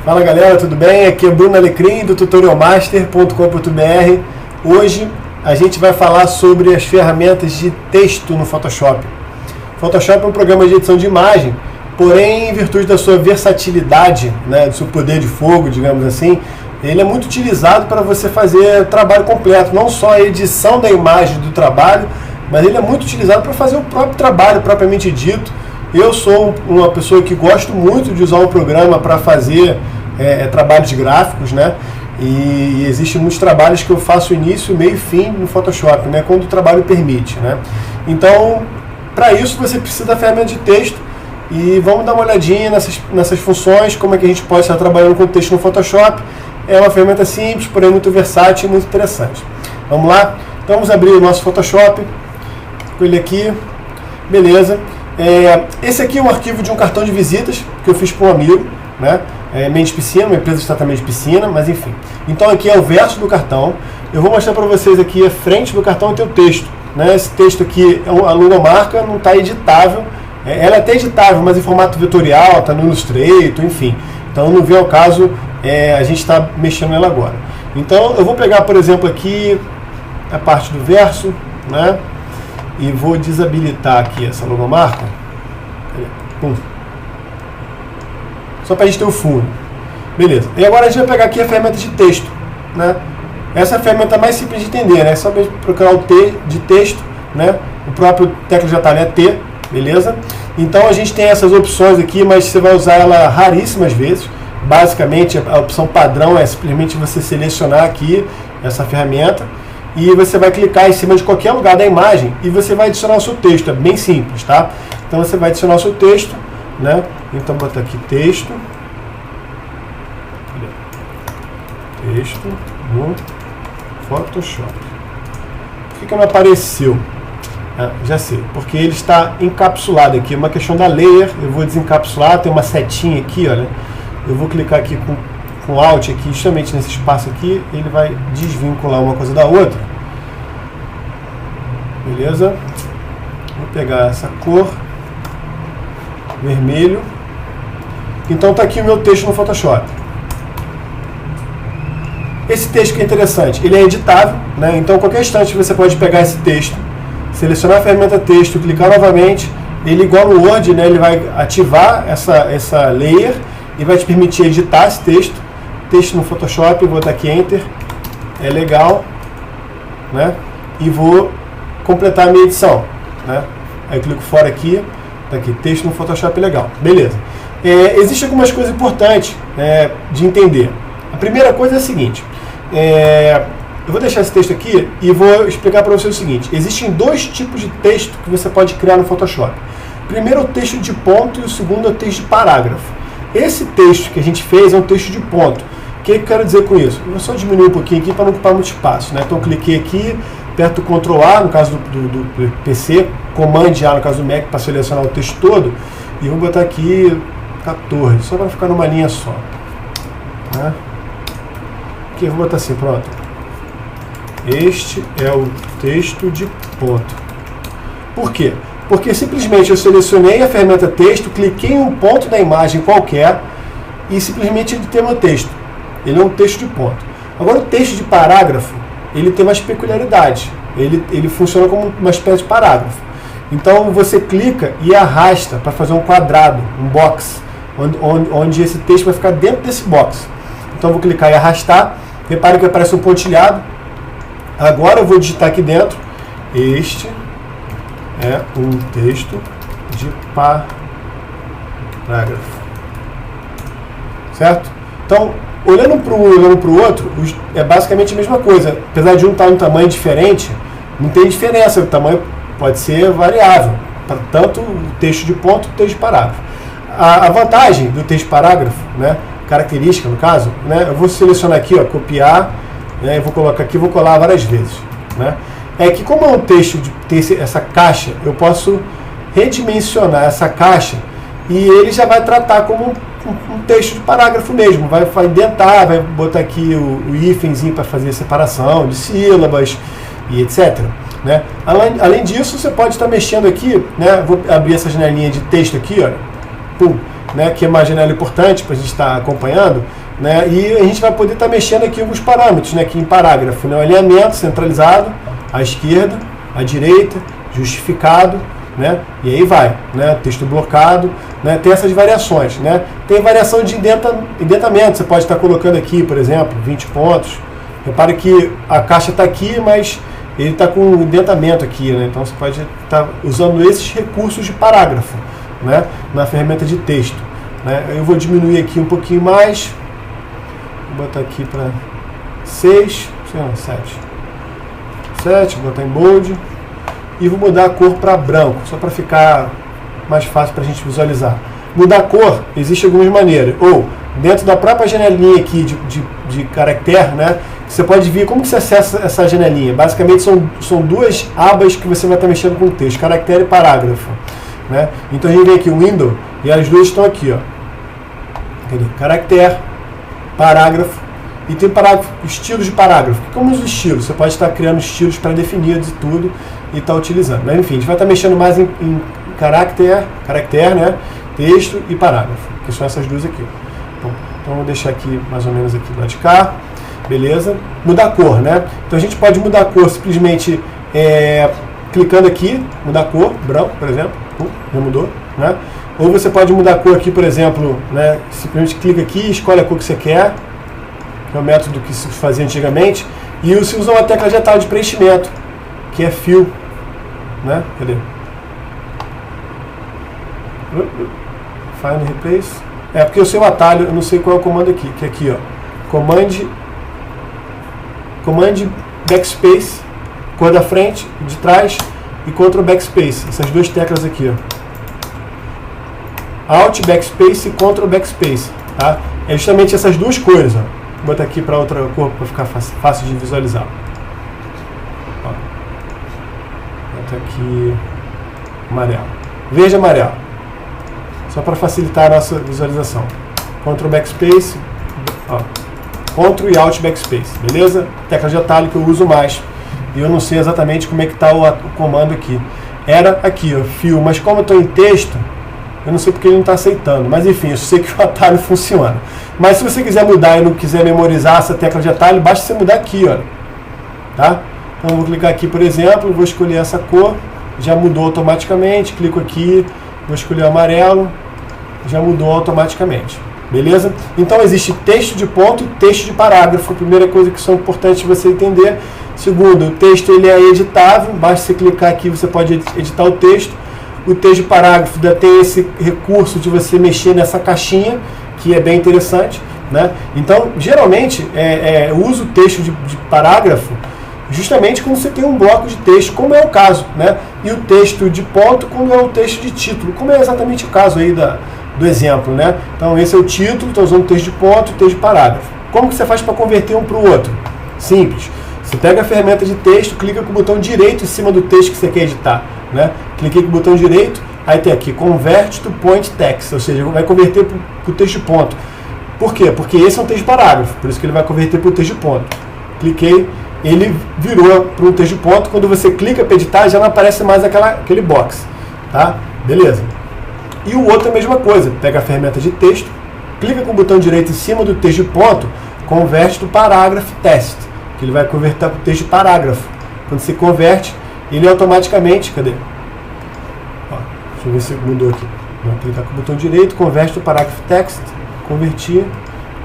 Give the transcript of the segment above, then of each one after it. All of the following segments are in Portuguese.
Fala galera, tudo bem? Aqui é Bruno Alecrim do tutorialmaster.com.br. Hoje a gente vai falar sobre as ferramentas de texto no Photoshop. Photoshop é um programa de edição de imagem, porém, em virtude da sua versatilidade, né, do seu poder de fogo, digamos assim, ele é muito utilizado para você fazer trabalho completo, não só a edição da imagem do trabalho, mas ele é muito utilizado para fazer o próprio trabalho propriamente dito. Eu sou uma pessoa que gosto muito de usar o programa para fazer trabalhos gráficos, né? E existem muitos trabalhos que eu faço início, meio e fim no Photoshop, né? Quando o trabalho permite, né? Então, para isso você precisa da ferramenta de texto e vamos dar uma olhadinha nessas funções, como é que a gente pode estar trabalhando com texto no Photoshop. É uma ferramenta simples, porém muito versátil e muito interessante. Vamos lá? Então vamos abrir o nosso Photoshop com ele aqui, beleza. Esse aqui é um arquivo de um cartão de visitas que eu fiz para um amigo, né? Mendes Piscina, uma empresa de tratamento de piscina, mas enfim. Então aqui é o verso do cartão. Eu vou mostrar para vocês aqui a frente do cartão tem o texto, né? Esse texto aqui, a logomarca não está editável. Ela é até editável, mas em formato vetorial, está no Illustrator, enfim. Então não vem ao caso a gente está mexendo nela agora. Então eu vou pegar, por exemplo, aqui a parte do verso, né? E vou desabilitar aqui essa logomarca. Pum. Só para a gente ter o fundo. Beleza. E agora a gente vai pegar aqui a ferramenta de texto, né? Essa é a ferramenta mais simples de entender, né? É só procurar o T de texto, né? O próprio tecla de atalho é T, beleza? Então a gente tem essas opções aqui, mas você vai usar ela raríssimas vezes. Basicamente a opção padrão é simplesmente você selecionar aqui essa ferramenta e você vai clicar em cima de qualquer lugar da imagem e você vai adicionar o seu texto. É bem simples, tá? Então você vai adicionar o seu texto, né? Então botar aqui texto no Photoshop. Por que não apareceu? Já sei, porque ele está encapsulado aqui. É uma questão da layer. Eu vou desencapsular, tem uma setinha aqui, olha. Eu vou clicar aqui com Alt aqui, justamente nesse espaço aqui, ele vai desvincular uma coisa da outra. Beleza? Vou pegar essa cor, vermelho. Então está aqui o meu texto no Photoshop. Esse texto que é interessante, ele é editável, né? Então a qualquer instante você pode pegar esse texto, selecionar a ferramenta texto, clicar novamente, ele igual no Word, né? Ele vai ativar essa layer e vai te permitir editar esse texto no Photoshop. Vou botar aqui Enter, é legal, né? E vou completar a minha edição, né? Aí eu clico fora aqui, tá aqui, texto no Photoshop, legal, beleza. Existem algumas coisas importantes de entender. A primeira coisa é a seguinte, eu vou deixar esse texto aqui e vou explicar para você o seguinte: existem dois tipos de texto que você pode criar no Photoshop. O primeiro é o texto de ponto e o segundo é o texto de parágrafo. Esse texto que a gente fez é um texto de ponto. O que eu quero dizer com isso? Eu vou só diminuir um pouquinho aqui para não ocupar muito espaço, né? Então eu cliquei aqui, aperto o Ctrl A no caso do PC, Command A no caso do Mac para selecionar o texto todo, e vou botar aqui 14, só para ficar numa linha só, né? Aqui eu vou botar assim, pronto. Este é o texto de ponto. Por quê? Porque simplesmente eu selecionei a ferramenta texto, cliquei em um ponto da imagem qualquer e simplesmente ele tem meu texto. Ele é um texto de ponto. Agora o texto de parágrafo, ele tem umas peculiaridades. Ele funciona como uma espécie de parágrafo. Então você clica e arrasta para fazer um quadrado, um box, onde esse texto vai ficar dentro desse box. Então eu vou clicar e arrastar. Repare que aparece um pontilhado. Agora eu vou digitar aqui dentro. Este é um texto de parágrafo. Certo? Então, olhando para o outro, é basicamente a mesma coisa. Apesar de um estar em um tamanho diferente, não tem diferença. O tamanho pode ser variável. Tanto o texto de ponto quanto o texto de parágrafo. A vantagem do texto de parágrafo, né, característica no caso, né, eu vou selecionar aqui, ó, copiar, né, eu vou colocar aqui, vou colar várias vezes, né, é que como é um texto de ter essa caixa, eu posso redimensionar essa caixa e ele já vai tratar como um texto de parágrafo mesmo, vai indentar, vai botar aqui o hífenzinho para fazer separação de sílabas e etc. Né? Além disso, você pode estar mexendo aqui, né, vou abrir essa janelinha de texto aqui, ó, pum, né, que é uma janela importante para a gente estar acompanhando, né, e a gente vai poder estar mexendo aqui alguns parâmetros, né, aqui em parágrafo, né, o alinhamento centralizado, à esquerda, à direita, justificado, né, e aí vai, né, texto blocado, né, tem essas variações, né, tem variação de indentamento, você pode estar colocando aqui, por exemplo, 20 pontos, repare que a caixa está aqui, mas ele está com um indentamento aqui, né, então você pode estar usando esses recursos de parágrafo, né, na ferramenta de texto, né. Eu vou diminuir aqui um pouquinho mais, vou botar aqui para 6, 7, vou botar em bold, e vou mudar a cor para branco, só para ficar mais fácil para a gente visualizar. Mudar a cor, existe algumas maneiras, ou dentro da própria janelinha aqui de caractere, né, você pode ver como que você acessa essa janelinha. Basicamente são duas abas que você vai estar mexendo com o texto, caractere e parágrafo, né. Então a gente vem aqui o window e as duas estão aqui, ó. Caractere, parágrafo, e tem parágrafo, estilos de parágrafo. Como os estilos, você pode estar criando estilos pré-definidos e tudo e estar utilizando. Mas enfim, a gente vai estar mexendo mais em caractere, né, texto e parágrafo, que são essas duas aqui. Então vou deixar aqui mais ou menos aqui do lado de cá, beleza? Mudar a cor, né? Então a gente pode mudar a cor simplesmente clicando aqui, mudar a cor, branco, por exemplo, já mudou, né? Ou você pode mudar a cor aqui, por exemplo, né, simplesmente clica aqui, escolhe a cor que você quer, que é o método que se fazia antigamente, e você usa uma tecla de atalho de preenchimento, que é fill, né? Cadê? Find Replace. É porque o seu atalho, eu não sei qual é o comando aqui, que é aqui, ó. Command Backspace, cor da frente, de trás, e Ctrl Backspace. Essas duas teclas aqui, ó. Alt Backspace e Ctrl Backspace, tá? É justamente essas duas cores, ó. Vou botar aqui para outra cor para ficar fácil de visualizar. Ó. Vou botar aqui amarelo. Verde e amarelo. Só para facilitar a nossa visualização. Ctrl Backspace, ó. Ctrl e Alt Backspace, beleza? Tecla de atalho que eu uso mais. E eu não sei exatamente como é que está o comando aqui. Era aqui, ó, fill, mas como eu estou em texto, eu não sei porque ele não está aceitando. Mas enfim, eu sei que o atalho funciona. Mas se você quiser mudar e não quiser memorizar essa tecla de atalho, basta você mudar aqui, ó. Tá? Então eu vou clicar aqui, por exemplo, vou escolher essa cor, já mudou automaticamente, clico aqui, vou escolher o amarelo, já mudou automaticamente. Beleza? Então existe texto de ponto e texto de parágrafo. Primeira coisa que são importantes você entender. Segundo, o texto ele é editável, basta você clicar aqui, você pode editar o texto. O texto de parágrafo tem esse recurso de você mexer nessa caixinha, que é bem interessante, né? Então, geralmente, eu uso o texto de parágrafo justamente quando você tem um bloco de texto, como é o caso, né? E o texto de ponto quando é o texto de título, como é exatamente o caso aí do exemplo, né? Então, esse é o título, estou usando o texto de ponto e o texto de parágrafo. Como que você faz para converter um para o outro? Simples. Você pega a ferramenta de texto, clica com o botão direito em cima do texto que você quer editar, né? Cliquei com o botão direito, aí tem aqui, Convert to Point Text, ou seja, vai converter para o texto de ponto. Por quê? Porque esse é um texto de parágrafo, por isso que ele vai converter para o texto de ponto. Cliquei, ele virou para um texto de ponto, quando você clica para editar, já não aparece mais aquele box, tá? Beleza. E o outro é a mesma coisa, pega a ferramenta de texto, clica com o botão direito em cima do texto de ponto, Convert to Paragraph Text, que ele vai converter para o texto de parágrafo. Quando você converte, ele automaticamente, cadê? Ó, deixa eu ver se mudou aqui. Vou clicar com o botão direito, converte o parágrafo text, convertir,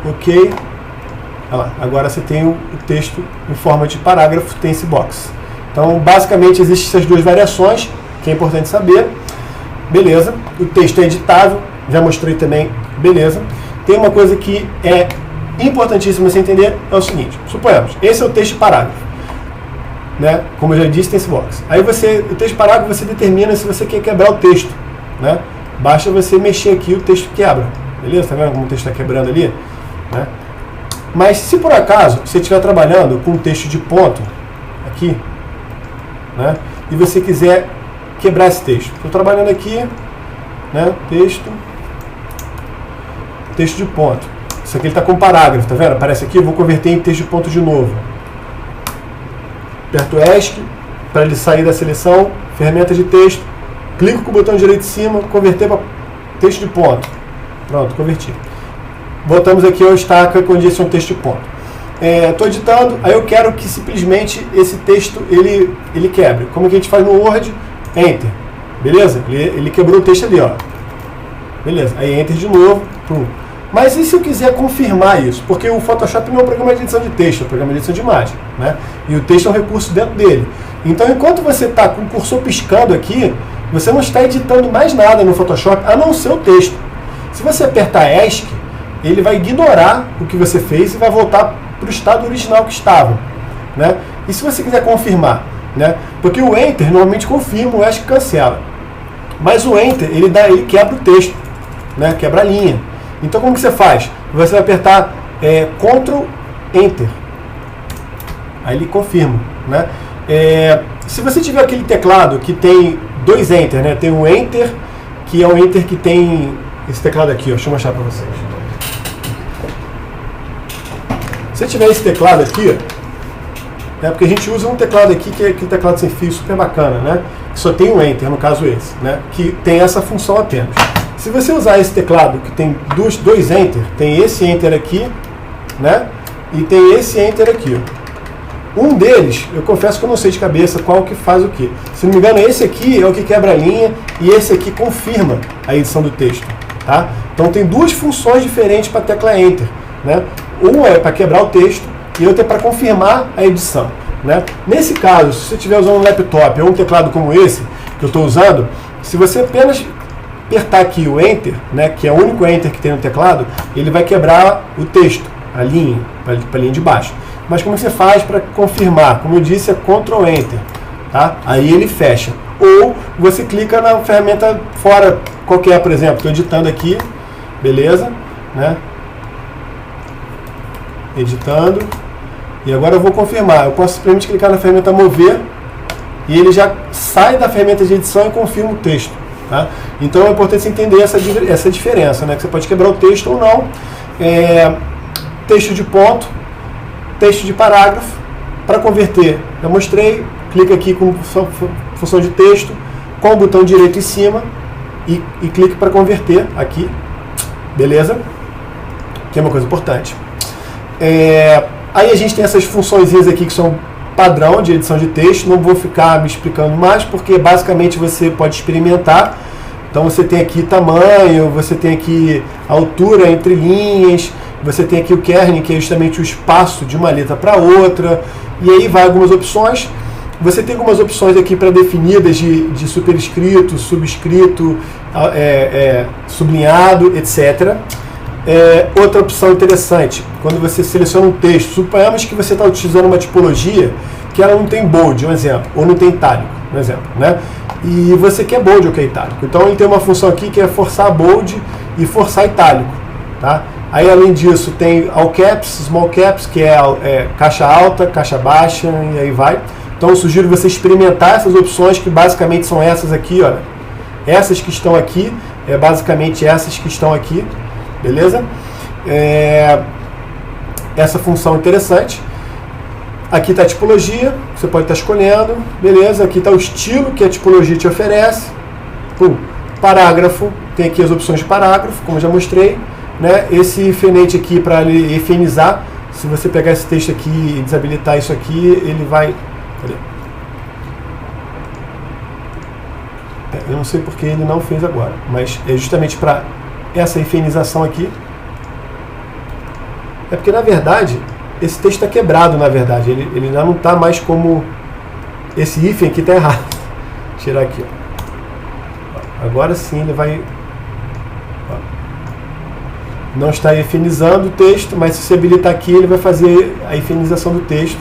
ok. Olha lá, agora você tem o texto em forma de parágrafo, tem esse box. Então, basicamente, existem essas duas variações, que é importante saber. Beleza, o texto é editável, já mostrei também, beleza. Tem uma coisa que é importantíssimo você entender, é o seguinte, suponhamos, esse é o texto de parágrafo, né? Como eu já disse, tem esse box. Aí o texto de parágrafo, você determina se você quer quebrar o texto, né? Basta você mexer aqui, o texto quebra, beleza? Tá vendo como o texto está quebrando ali? Né? Mas se por acaso você estiver trabalhando com um texto de ponto, aqui, né? E você quiser quebrar esse texto. Estou trabalhando aqui, né? Texto de ponto. Isso aqui ele está com parágrafo, tá vendo? Aparece aqui, eu vou converter em texto de ponto de novo. Aperto ESC para ele sair da seleção, ferramenta de texto, clico com o botão direito em cima, converter para texto de ponto. Pronto, converti. Voltamos aqui ao estaca, onde esse é um texto de ponto. Estou editando, aí eu quero que simplesmente esse texto ele quebre. Como que a gente faz no Word? Enter. Beleza? Ele quebrou o texto ali, ó. Beleza. Aí Enter de novo. Pum. Mas e se eu quiser confirmar isso? Porque o Photoshop não é um programa de edição de texto, é um programa de edição de imagem, né? E o texto é um recurso dentro dele. Então, enquanto você está com o cursor piscando aqui, você não está editando mais nada no Photoshop, a não ser o texto. Se você apertar ESC, ele vai ignorar o que você fez e vai voltar para o estado original que estava, né? E se você quiser confirmar, né? Porque o Enter normalmente confirma, o ESC cancela. Mas o Enter, ele quebra o texto, né? Quebra a linha. Então, como que você faz? Você vai apertar Ctrl Enter. Aí ele confirma, né? Se você tiver aquele teclado que tem 2 Enter, né? Tem um Enter, que é um Enter que tem esse teclado aqui, ó. Deixa eu mostrar para vocês. Se você tiver esse teclado aqui, porque a gente usa um teclado aqui que é aquele teclado sem fio super bacana, né? Que só tem um Enter, no caso esse, né? Que tem essa função apenas. Se você usar esse teclado que tem dois Enter, tem esse Enter aqui, né? E tem esse Enter aqui, ó. Um deles, eu confesso que eu não sei de cabeça qual que faz o quê. Se não me engano, esse aqui é o que quebra a linha e esse aqui confirma a edição do texto, tá? Então tem duas funções diferentes para a tecla Enter, né? Uma é para quebrar o texto e outra é para confirmar a edição, né? Nesse caso, se você estiver usando um laptop ou um teclado como esse que eu estou usando, se você apenas apertar aqui o Enter, né, que é o único Enter que tem no teclado, ele vai quebrar o texto, a linha, para a linha de baixo. Mas como você faz para confirmar? Como eu disse, é Ctrl Enter, tá? Aí ele fecha. Ou você clica na ferramenta fora qualquer, por exemplo, estou editando aqui, beleza, né? Editando. E agora eu vou confirmar. Eu posso simplesmente clicar na ferramenta Mover e ele já sai da ferramenta de edição e confirma o texto. Tá? Então é importante você entender essa diferença, né? Que você pode quebrar o texto ou não. Texto de ponto, texto de parágrafo. Para converter, eu mostrei, clica aqui com função de texto, com o botão direito em cima e clique para converter aqui, beleza? Que é uma coisa importante. Aí a gente tem essas funções aqui que são padrão de edição de texto, não vou ficar me explicando mais, porque basicamente você pode experimentar. Então você tem aqui tamanho, você tem aqui altura entre linhas, você tem aqui o kerning, que é justamente o espaço de uma letra para outra, e aí vai algumas opções. Você tem algumas opções aqui pré-definidas de superescrito, subscrito, sublinhado, etc. Outra opção interessante, quando você seleciona um texto, suponhamos que você está utilizando uma tipologia que ela não tem bold, um exemplo, ou não tem itálico, um exemplo, né? E você quer bold ou quer itálico. Então ele tem uma função aqui que é forçar bold e forçar itálico, tá? Aí além disso tem all caps, small caps, que é caixa alta, caixa baixa, e aí vai. Então eu sugiro você experimentar essas opções, que basicamente são essas aqui, olha. Essas que estão aqui, basicamente essas que estão aqui. Beleza? Essa função interessante. Aqui está a tipologia, você pode estar escolhendo. Beleza? Aqui está o estilo que a tipologia te oferece. Parágrafo, tem aqui as opções de parágrafo, como eu já mostrei, né? Esse fenete aqui para ele efenizar. Se você pegar esse texto aqui e desabilitar isso aqui, ele vai... Cadê? Eu não sei porque ele não fez agora, mas é justamente para essa efenização aqui. É porque na verdade esse texto está quebrado, na verdade ele já não está mais como esse hífen aqui está errado. Vou tirar aqui, ó. Agora sim ele vai, ó. Não está efenizando o texto, mas se você habilitar aqui ele vai fazer a efenização do texto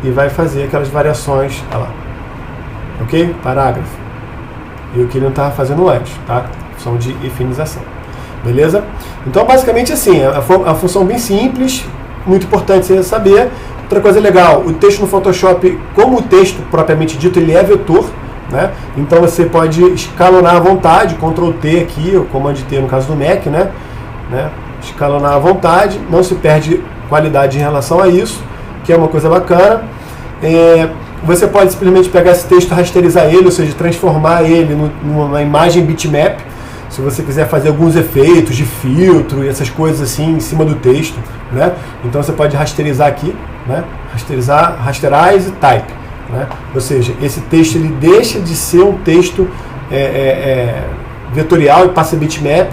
e vai fazer aquelas variações, olha lá. Ok? Parágrafo. E o que ele não estava fazendo antes, tá? Função de efenização. Beleza? Então, basicamente assim, a função bem simples, muito importante você saber. Outra coisa legal, o texto no Photoshop, como o texto propriamente dito, ele é vetor, né? Então você pode escalonar à vontade, Ctrl T aqui, ou Command T no caso do Mac, né? Escalonar à vontade, não se perde qualidade em relação a isso, que é uma coisa bacana. Você pode simplesmente pegar esse texto, rasterizar ele, ou seja, transformar ele numa imagem bitmap. se você quiser fazer alguns efeitos de filtro e essas coisas assim em cima do texto, né? Então você pode rasterizar aqui, né? Rasterize type, né? Ou seja, esse texto ele deixa de ser um texto vetorial e passa bitmap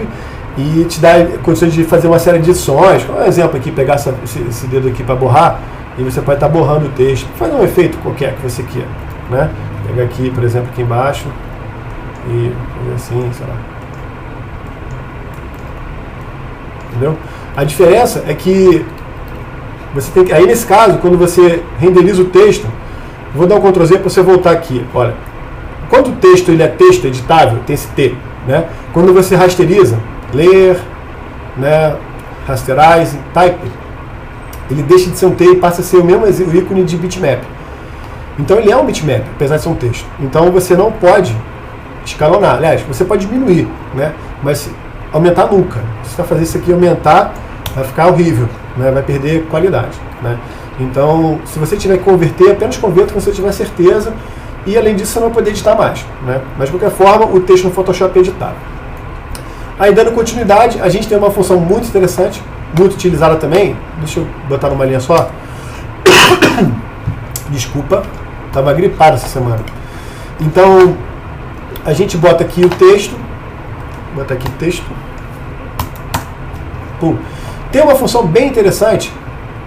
e te dá condições de fazer uma série de edições. Por exemplo aqui, pegar esse dedo aqui para borrar, e você pode estar borrando o texto, fazer um efeito qualquer que você queira, né? Pegar aqui, por exemplo, aqui embaixo e fazer assim, sei lá. Entendeu? A diferença é que você tem que, aí nesse caso, quando você renderiza o texto, vou dar um Ctrl Z para você voltar aqui. Olha, quando o texto ele é texto editável, tem esse T, né? Quando você rasteriza, ler, né, rasterize, type, ele deixa de ser um T e passa a ser o mesmo ícone de bitmap. Então ele é um bitmap, apesar de ser um texto. Então você não pode escalonar. Aliás, você pode diminuir, né? Mas aumentar nunca. Se você fazer isso aqui aumentar, vai ficar horrível, né? Vai perder qualidade, né? Então, se você tiver que converter, apenas converta quando você tiver certeza. E além disso, você não vai poder editar mais, né? Mas de qualquer forma, o texto no Photoshop é editável. Aí, dando continuidade, a gente tem uma função muito interessante, muito utilizada também. Deixa eu botar numa linha só. Desculpa, estava gripado essa semana. Então, a gente bota aqui o texto. Vou botar aqui o texto. Pum. Tem uma função bem interessante,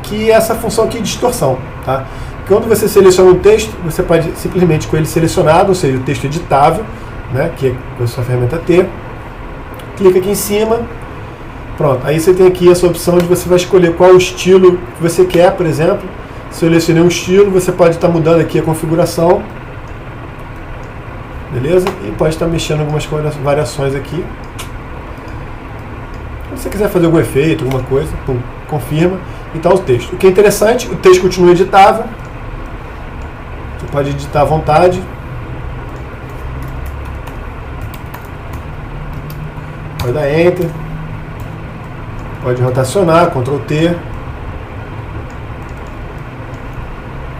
que é essa função aqui de distorção, tá? Quando você seleciona um texto, você pode simplesmente com ele selecionado, ou seja, o texto editável, né, que é a sua ferramenta T, clica aqui em cima, pronto. Aí você tem aqui essa opção de você vai escolher qual o estilo que você quer, por exemplo. Selecionei um estilo, você pode estar mudando aqui a configuração, beleza? E pode estar mexendo algumas variações aqui. Se você quiser fazer algum efeito, alguma coisa, pum, confirma. Então o texto. O que é interessante, o texto continua editável. Você pode editar à vontade. Pode dar Enter. Pode rotacionar, Ctrl T.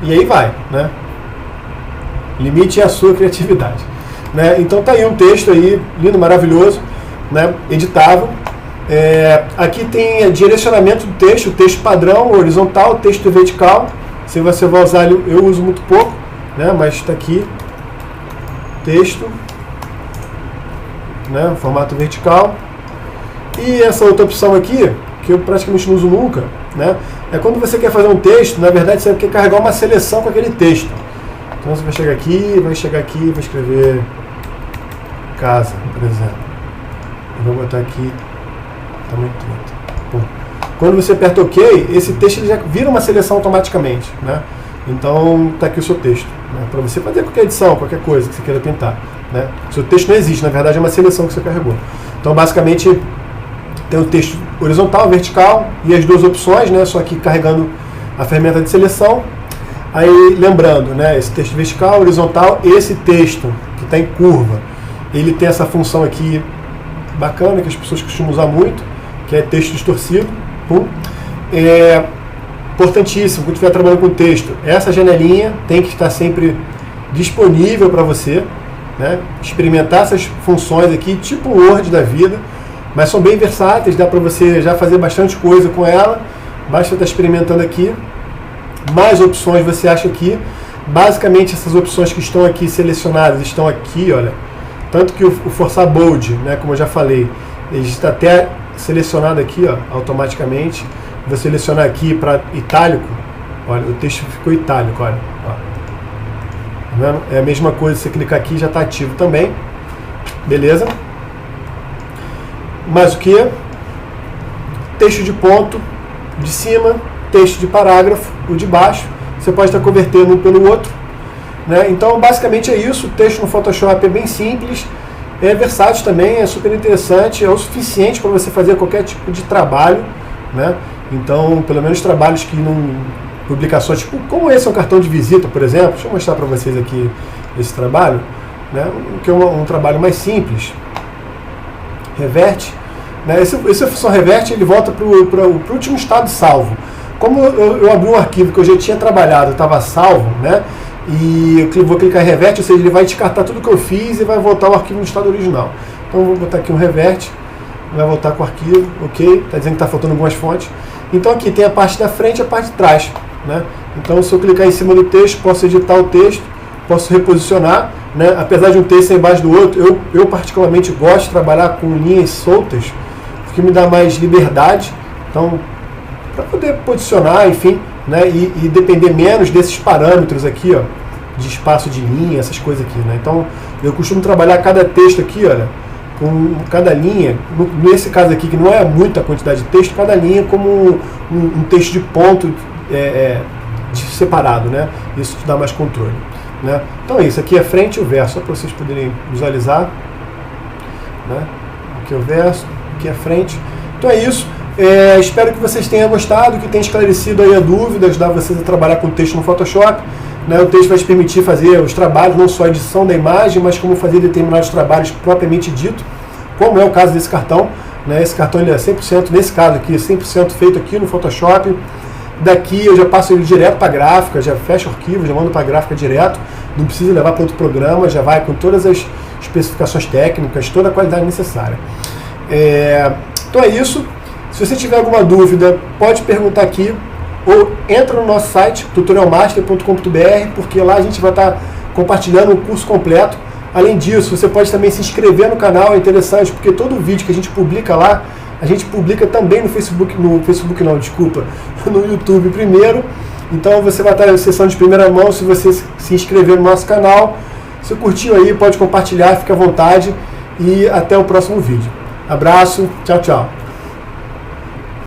E aí vai, né? Limite é a sua criatividade, né? Então tá aí um texto aí, lindo, maravilhoso, né? Editável. Aqui tem direcionamento do texto, o texto padrão, horizontal, texto vertical. Se você vai usar, eu uso muito pouco, né? Mas está aqui, texto, né? Formato vertical. E essa outra opção aqui, que eu praticamente não uso nunca, né? É quando você quer fazer um texto, na verdade você quer carregar uma seleção com aquele texto. Então você vai chegar aqui, vai escrever casa, por exemplo. Eu vou botar aqui tamanho 30. Bom, quando você aperta OK, esse texto ele já vira uma seleção automaticamente, né? Então está aqui o seu texto, né? Para você fazer qualquer edição, qualquer coisa que você queira pintar, né? O seu texto não existe, na verdade é uma seleção que você carregou. Então basicamente tem o texto horizontal, vertical e as duas opções, né? Só que carregando a ferramenta de seleção. Aí lembrando, né? Esse texto vertical, horizontal, esse texto que está em curva, ele tem essa função aqui bacana que as pessoas costumam usar muito, que é texto distorcido. É importantíssimo quando estiver trabalhando com texto. Essa janelinha tem que estar sempre disponível para você, né? Experimentar essas funções aqui, tipo Word da vida, mas são bem versáteis, dá para você já fazer bastante coisa com ela. Basta estar experimentando aqui. Mais opções você acha aqui. Basicamente essas opções que estão aqui selecionadas estão aqui, olha. Tanto que o forçar bold, né, como eu já falei, ele está até selecionado aqui, ó, automaticamente. Vou selecionar aqui para itálico. Olha, o texto ficou itálico, olha. Ó. Tá vendo? É a mesma coisa, você clicar aqui já está ativo também. Beleza? Mais o que? Texto de ponto de cima, texto de parágrafo, o de baixo. Você pode estar convertendo um pelo outro, né? Então basicamente é isso. O texto no Photoshop é bem simples, é versátil também, é super interessante, é o suficiente para você fazer qualquer tipo de trabalho, né? Então, pelo menos trabalhos que não... publicações, tipo, como esse é um cartão de visita, por exemplo. Deixa eu mostrar para vocês aqui esse trabalho, né? Que é um trabalho mais simples. Reverte, né? Essa função reverte, ele volta para o último estado salvo. Como eu abri um arquivo que eu já tinha trabalhado, estava salvo, né? E eu vou clicar em reverte, ou seja, ele vai descartar tudo que eu fiz e vai voltar ao arquivo no estado original. Então vou botar aqui um revert, vai voltar com o arquivo, ok, está dizendo que está faltando algumas fontes. Então aqui tem a parte da frente e a parte de trás, né? Então se eu clicar em cima do texto, posso editar o texto, posso reposicionar, né? Apesar de um texto ser embaixo do outro, eu particularmente gosto de trabalhar com linhas soltas, porque me dá mais liberdade, então para poder posicionar, enfim, né? E depender menos desses parâmetros aqui, ó, de espaço de linha, essas coisas aqui, né? Então eu costumo trabalhar cada texto aqui, olha, com cada linha, nesse caso aqui que não é muita quantidade de texto, cada linha como um texto de ponto separado, né? Isso te dá mais controle, né? Então é isso, aqui é a frente e o verso, só para vocês poderem visualizar, né? Aqui é o verso, aqui é a frente. Então é isso. Espero que vocês tenham gostado, que tenha esclarecido aí a dúvida, ajudar vocês a trabalhar com texto no Photoshop. Né, o texto vai te permitir fazer os trabalhos, não só a edição da imagem, mas como fazer determinados trabalhos propriamente dito, como é o caso desse cartão. Né, esse cartão ele é 100%, nesse caso aqui, 100% feito aqui no Photoshop. Daqui eu já passo ele direto para a gráfica, já fecho o arquivo, já mando para a gráfica direto, não precisa levar para outro programa, já vai com todas as especificações técnicas, toda a qualidade necessária. Então é isso. Se você tiver alguma dúvida, pode perguntar aqui, ou entra no nosso site, tutorialmaster.com.br, porque lá a gente vai estar compartilhando o curso completo. Além disso, você pode também se inscrever no canal, é interessante, porque todo vídeo que a gente publica lá, a gente publica também no YouTube primeiro. Então você vai estar em sessão de primeira mão se você se inscrever no nosso canal. Se curtiu aí, pode compartilhar, fique à vontade e até o próximo vídeo. Abraço, tchau, tchau.